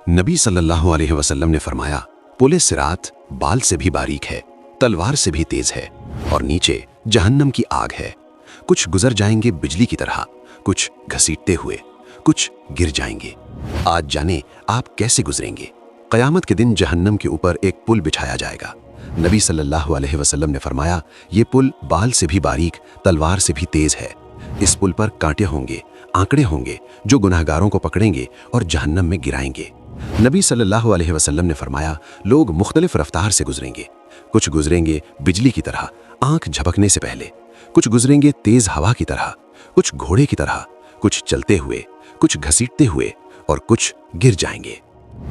नबी सल्लल्लाहु अलैहि वसल्लम ने फरमाया, पुल सिरात बाल से भी बारीक है, तलवार से भी तेज है और नीचे जहन्नम की आग है। कुछ गुजर जाएंगे बिजली की तरह, कुछ घसीटते हुए, कुछ गिर जाएंगे। आज जाने आप कैसे गुजरेंगे। क़यामत के दिन जहन्नम के ऊपर एक पुल बिछाया जाएगा। नबी सल्लल्लाहु अलैहि वसल्लम ने फरमाया, ये पुल बाल से भी बारीक, तलवार से भी तेज है। इस पुल पर कांटे होंगे, आंकड़े होंगे जो गुनाहगारों को पकड़ेंगे और जहन्नम में गिराएंगे। नबी सल्लल्लाहु अलैहि वसल्लम ने फरमाया, लोग मुख्तलिफ रफ्तार से गुजरेंगे। कुछ गुजरेंगे बिजली की तरह, आंख झपकने से पहले, कुछ गुजरेंगे तेज हवा की तरह, कुछ घोड़े की तरह, कुछ चलते हुए, कुछ घसीटते हुए और कुछ गिर जाएंगे।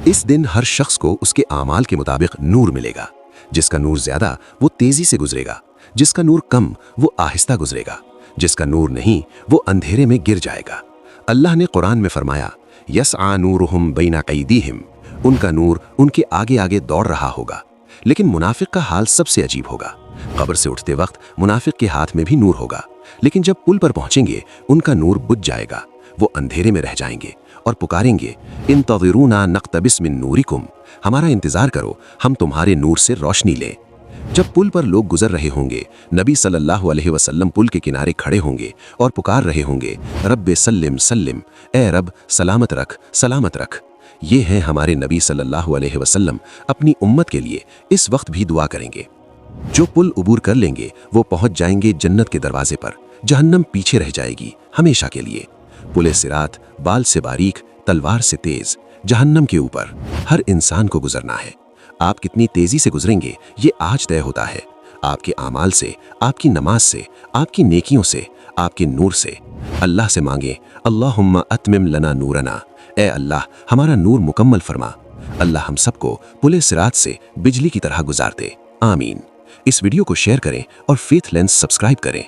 इस दिन हर शख्स को उसके आमाल के मुताबिक नूर मिलेगा। जिसका नूर ज्यादा वो तेजी से गुजरेगा, जिसका नूर कम वो आहिस्ता गुजरेगा, जिसका नूर नहीं वो अंधेरे में गिर जाएगा। अल्लाह ने कुरान में फरमाया, यसआ नूरुहुम बैना कैदीहिम, उनका नूर उनके आगे आगे दौड़ रहा होगा। लेकिन मुनाफिक का हाल सबसे अजीब होगा। कब्र से उठते वक्त मुनाफिक के हाथ में भी नूर होगा, लेकिन जब पुल पर पहुंचेंगे उनका नूर बुझ जाएगा। वो अंधेरे में रह जाएंगे और पुकारेंगे, इंतज़िरूना नक़्तबिस मिन नूरिकुम, हमारा इंतजार करो, हम तुम्हारे नूर से रोशनी लें। जब पुल पर लोग गुजर रहे होंगे, नबी सल्लल्लाहु अलैहि वसल्लम पुल के किनारे खड़े होंगे और पुकार रहे होंगे, रब्बे सल्लिम सल्लिम, ए रब सलामत रख, सलामत रख। ये हैं हमारे नबी सल्लल्लाहु अलैहि वसल्लम अपनी उम्मत के लिए इस वक्त भी दुआ करेंगे। जो पुल उबूर कर लेंगे वो पहुंच जाएंगे जन्नत के दरवाजे पर। जहन्नम पीछे रह जाएगी हमेशा के लिए। पुल सिरात बाल से बारीक, तलवार से तेज, जहन्नम के ऊपर हर इंसान को गुजरना है। आप कितनी तेजी से गुजरेंगे ये आज तय होता है, आपके आमाल से, आपकी नमाज से, आपकी नेकियों से, आपके नूर से। अल्लाह से मांगे, अल्लाहुम्मा अतमिम लना नूरना, ए अल्लाह हमारा नूर मुकम्मल फरमा। अल्लाह हम सबको पुल सिरात से बिजली की तरह गुजार दे, आमीन। इस वीडियो को शेयर करें और फेथ लेंस सब्सक्राइब करें।